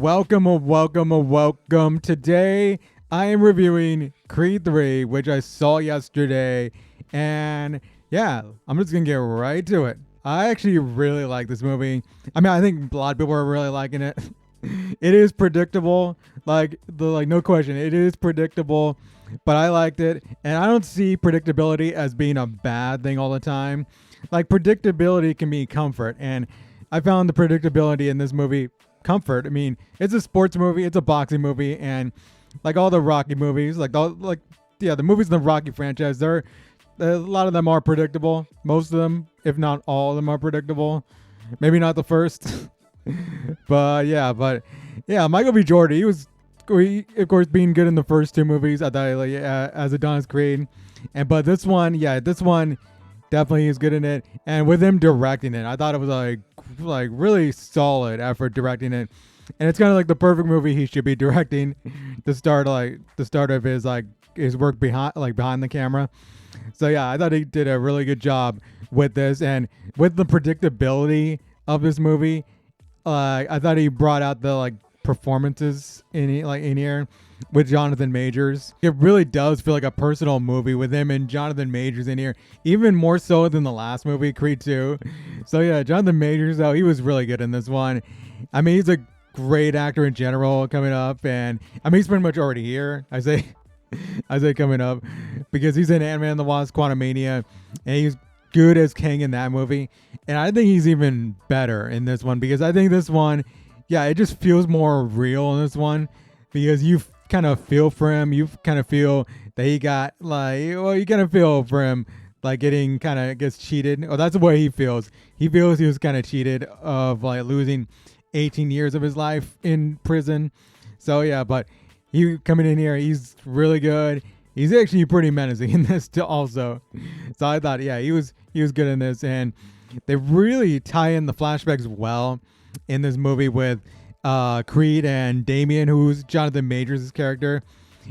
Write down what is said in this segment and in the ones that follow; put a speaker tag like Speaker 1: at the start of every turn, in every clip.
Speaker 1: Welcome. Today, I am reviewing Creed 3, which I saw yesterday. And yeah, I'm just going to get right to it. I actually really like this movie. I mean, I think a lot of people are really liking it. It is predictable. No question, it is predictable. But I liked it. And I don't see predictability as being a bad thing all the time. Like, predictability can be comfort. And I found the predictability in this movie comfort. I mean, it's a sports movie, it's a boxing movie, and like all the Rocky movies, the movies in the Rocky franchise, a lot of them are predictable. Most of them, if not all of them, are predictable. Maybe not the first, but Michael B. Jordan, he of course being good in the first two movies. I thought as Adonis Creed, but this one definitely is good in it, and with him directing it, I thought it was like really solid effort directing it, and it's kind of like the perfect movie he should be directing the start of his work behind the camera. So yeah, I thought he did a really good job with this, and with the predictability of this movie, I thought he brought out the performances in here with Jonathan Majors. It really does feel like a personal movie with him and Jonathan Majors in here, even more so than the last movie, Creed 2. So yeah, Jonathan Majors, though, he was really good in this one. I mean, he's a great actor in general coming up, and I mean, he's pretty much already here. I say coming up because he's in Ant-Man and the Wasp: Quantumania, and he's good as Kang in that movie. And I think he's even better in this one because I think this one, yeah, it just feels more real in this one because you kind of feel for him. You kind of feel that you kind of feel for him gets cheated. Oh, that's the way he feels. He feels he was kind of cheated of losing 18 years of his life in prison. So yeah, but he coming in here, he's really good. He's actually pretty menacing in this too also. So I thought, yeah, he was good in this, and they really tie in the flashbacks well in this movie with Creed and Damien, who's Jonathan Majors' character.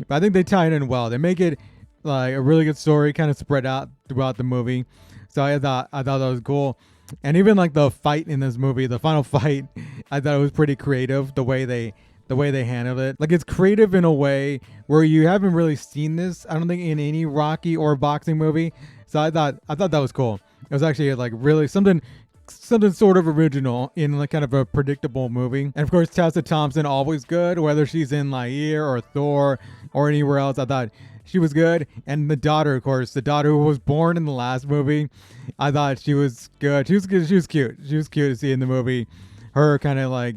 Speaker 1: But I think they tie it in well. They make it like a really good story, kind of spread out throughout the movie. So I thought that was cool. And even like the fight in this movie, the final fight, I thought it was pretty creative the way they handled it. Like, it's creative in a way where you haven't really seen this, I don't think, in any Rocky or boxing movie. So I thought that was cool. It was actually really something sort of original in kind of a predictable movie. And of course, Tessa Thompson, always good, whether she's in Lightyear or Thor or anywhere else. I thought she was good. And the daughter, of course, the daughter who was born in the last movie, I thought she was good. She was good. She was cute. She was cute to see in the movie. Her kind of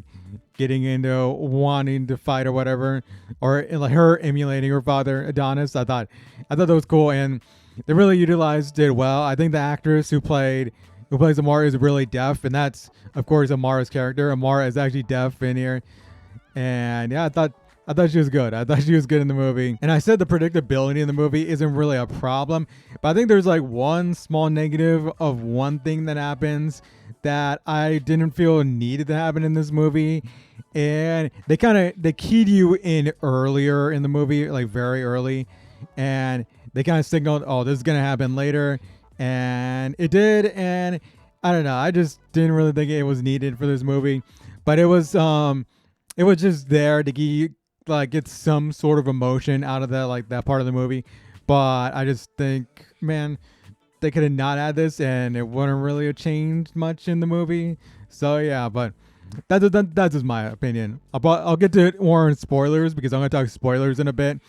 Speaker 1: getting into wanting to fight or whatever, or her emulating her father Adonis. I thought that was cool, and they really utilized it well. I think the actress who plays Amara is really deaf, and that's of course Amara's character. Amara is actually deaf in here, and yeah, I thought she was good. I thought she was good in the movie. And I said the predictability in the movie isn't really a problem, but I think there's one small negative of one thing that happens that I didn't feel needed to happen in this movie. And they keyed you in earlier in the movie, very early, and they kind of signaled, oh, this is gonna happen later, and it did. And I don't know, I just didn't really think it was needed for this movie, but it was just there to get some sort of emotion out of that part of the movie. But I just think, man, they could have not had this, and it wouldn't really have changed much in the movie. So yeah, but that's just my opinion. I'll get to it more in spoilers because I'm going to talk spoilers in a bit.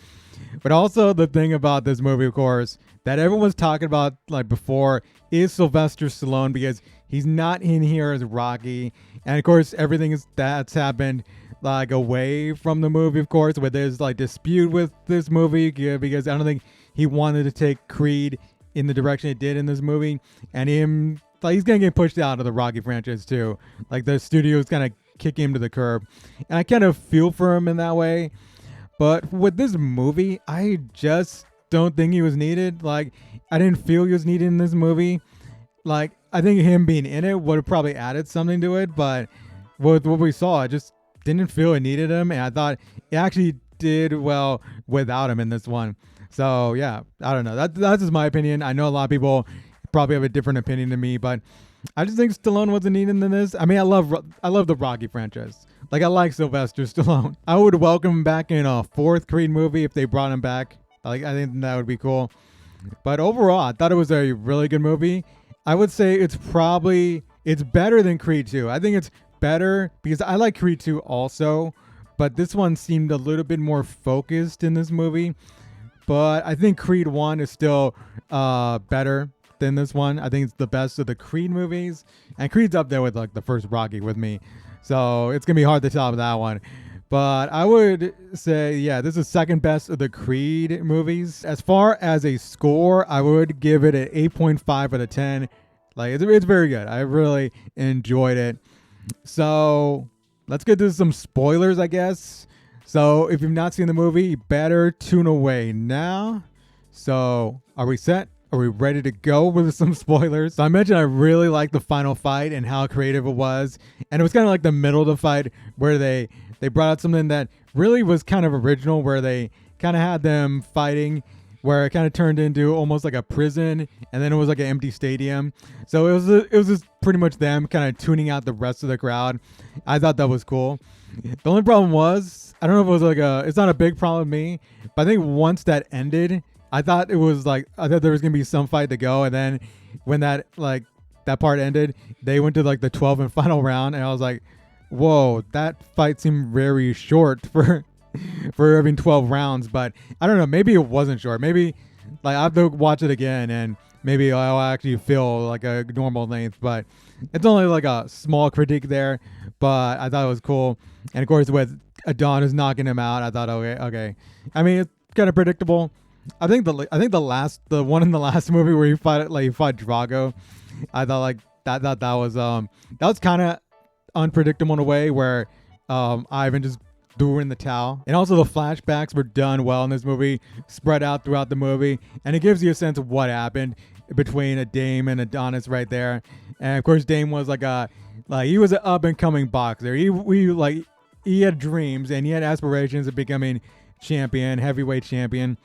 Speaker 1: But also the thing about this movie, of course, that everyone's talking about before is Sylvester Stallone, because he's not in here as Rocky. And of course, everything that's happened away from the movie, of course, where there's dispute with this movie because I don't think he wanted to take Creed in the direction it did in this movie, and him he's gonna get pushed out of the Rocky franchise too. The studio's gonna kick him to the curb, and I kind of feel for him in that way. But with this movie, I just don't think he was needed. I didn't feel he was needed in this movie. I think him being in it would have probably added something to it, but with what we saw, I just didn't feel it needed him, and I thought it actually did well without him in this one. So yeah, I don't know. That's just my opinion. I know a lot of people probably have a different opinion than me, but I just think Stallone wasn't needed in this. I mean, I love the Rocky franchise. Like, I like Sylvester Stallone. I would welcome him back in a fourth Creed movie if they brought him back. Like, I think that would be cool. But overall, I thought it was a really good movie. I would say it's better than Creed 2. I think it's better because I like Creed 2 also, but this one seemed a little bit more focused in this movie. But I think Creed 1 is still better than this one. I think it's the best of the Creed movies. And Creed's up there with like the first Rocky with me. So it's going to be hard to top that one. But I would say, yeah, this is second best of the Creed movies. As far as a score, I would give it an 8.5 out of 10. Like, it's very good. I really enjoyed it. So let's get to some spoilers, I guess. So if you've not seen the movie, you better tune away now. So are we set? Are we ready to go with some spoilers? So I mentioned I really liked the final fight and how creative it was. And it was kind of like the middle of the fight where they brought out something that really was kind of original, where they kind of had them fighting, where it kind of turned into almost like a prison, and then it was like an empty stadium. So it was just pretty much them kind of tuning out the rest of the crowd. I thought that was cool. The only problem was, I don't know if it was it's not a big problem with me, but I think once that ended, I thought there was gonna be some fight to go, and then when that part ended, they went to like the 12th and final round, and I was like, whoa, that fight seemed very short for having 12 rounds. But I don't know, maybe it wasn't short. Maybe like I have to watch it again, and maybe I'll actually feel like a normal length. But it's only like a small critique there, but I thought it was cool. And of course with Adonis knocking him out, I thought okay. I mean, it's kind of predictable. I think the one in the last movie where he fought Drago, I thought like that was kind of unpredictable in a way, where Ivan just threw in the towel. And also the flashbacks were done well in this movie, spread out throughout the movie, and it gives you a sense of what happened between a Dame and Adonis right there. And of course Dame was he was an up and coming boxer. He had dreams and he had aspirations of becoming heavyweight champion.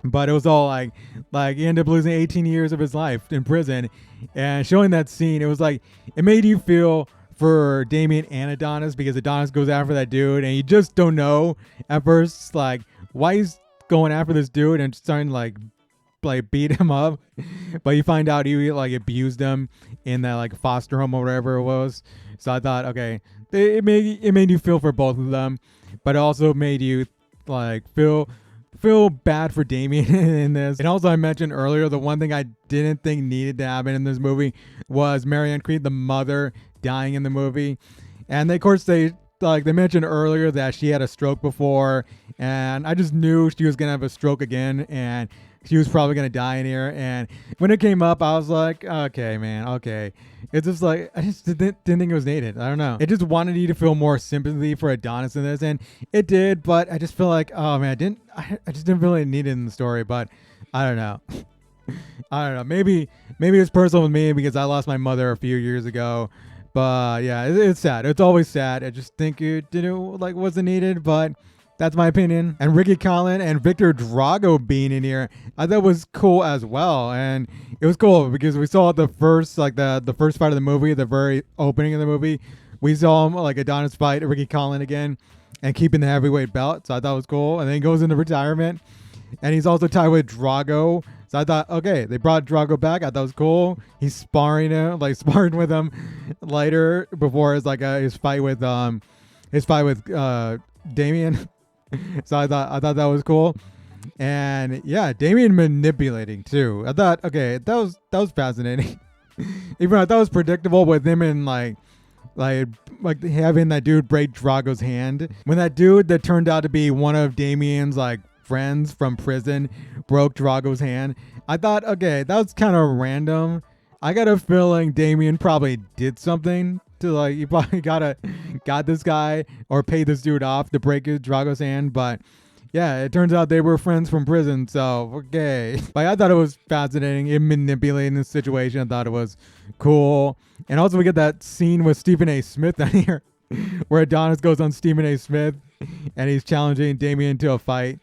Speaker 1: But it was all like he ended up losing 18 years of his life in prison. And showing that scene, it was like, it made you feel for Damien and Adonis, because Adonis goes after that dude and you just don't know at first like why he's going after this dude and starting to like beat him up. But you find out he like abused him in that like foster home or whatever it was. So I thought, okay, it made you feel for both of them, but it also made you like feel bad for Damien in this. And also I mentioned earlier, the one thing I didn't think needed to happen in this movie was Marianne Creed, the mother, dying in the movie. And of course they mentioned earlier that she had a stroke before, and I just knew she was gonna have a stroke again, and she was probably gonna die in here. And when it came up, I was like, okay, man, okay. It's just like, I just didn't think it was needed. I don't know. It just wanted you to feel more sympathy for Adonis in this, and it did. But I just feel like, oh man, I just didn't really need it in the story. But I don't know. I don't know. Maybe it's personal with me because I lost my mother a few years ago. But yeah, it's sad. It's always sad. I just think it wasn't needed, but that's my opinion. And Ricky Collin and Victor Drago being in here, I thought was cool as well. And it was cool because we saw the first the first fight of the movie, the very opening of the movie. We saw him Adonis fight Ricky Collin again and keeping the heavyweight belt. So I thought it was cool. And then he goes into retirement. And he's also tied with Drago. So I thought, okay, they brought Drago back. I thought it was cool. He's sparring with him later before his fight with Damien. So I thought that was cool. And yeah, Damien manipulating too. I thought, okay, that was fascinating. Even though I thought it was predictable with him and like having that dude break Drago's hand. When that dude that turned out to be one of Damien's friends from prison broke Drago's hand, I thought, okay, that was kind of random. I got a feeling Damien probably did something to he probably got this guy or paid this dude off to break Drago's hand. But yeah, it turns out they were friends from prison, so okay. But I thought it was fascinating in manipulating the situation. I thought it was cool. And also we get that scene with Stephen A. Smith down here where Adonis goes on Stephen A. Smith and he's challenging Damien to a fight.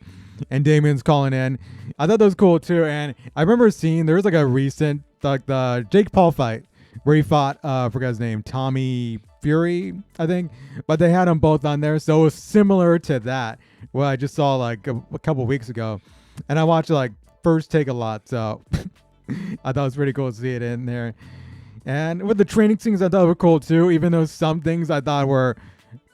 Speaker 1: And Damien's calling in. I thought that was cool too. And I remember seeing there was a recent the Jake Paul fight where he fought, I forgot his name, Tommy Fury, I think. But they had them both on there, so it was similar to that. Well, I just saw like a couple weeks ago, and I watched like first take a lot, so I thought it was pretty cool to see it in there. And with the training scenes, I thought were cool too, even though some things I thought were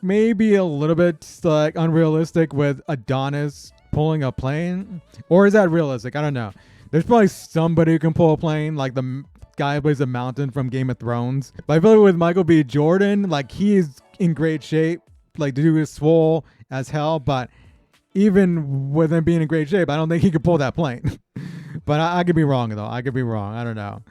Speaker 1: maybe a little bit like unrealistic with Adonis pulling a plane. Or is that realistic? I don't know. There's probably somebody who can pull a plane, like the guy who plays a mountain from Game of Thrones. But I feel like with Michael B. Jordan, like he is in great shape. Like the dude is swole as hell, but even with him being in great shape, I don't think he could pull that plane. But I could be wrong though. I could be wrong. I don't know.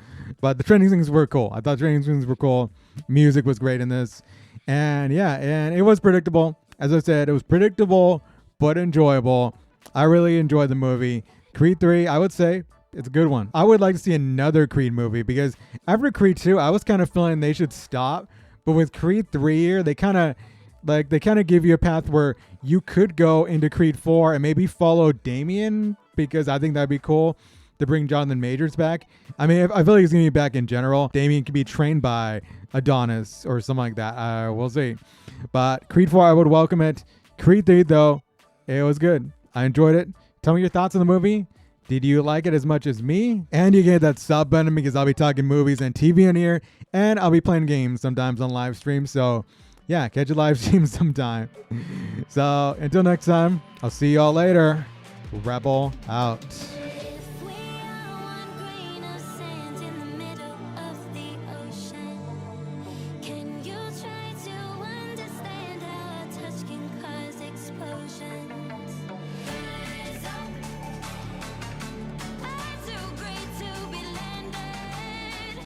Speaker 1: But the training things were cool. I thought training things were cool. Music was great in this. And yeah, and it was predictable. As I said, it was predictable but enjoyable. I really enjoyed the movie. Creed 3, I would say it's a good one. I would like to see another Creed movie because after Creed 2, I was kind of feeling they should stop. But with Creed 3 here, they kind of give you a path where you could go into Creed 4 and maybe follow Damien, because I think that'd be cool to bring Jonathan Majors back. I mean, I feel like he's going to be back in general. Damien could be trained by Adonis or something like that. We'll see. But Creed 4, I would welcome it. Creed 3, though, it was good. I enjoyed it. Tell me your thoughts on the movie. Did you like it as much as me? And you can hit that sub button because I'll be talking movies and TV in here. And I'll be playing games sometimes on live stream. So yeah, catch a live stream sometime. So until next time, I'll see y'all later. Rebel out.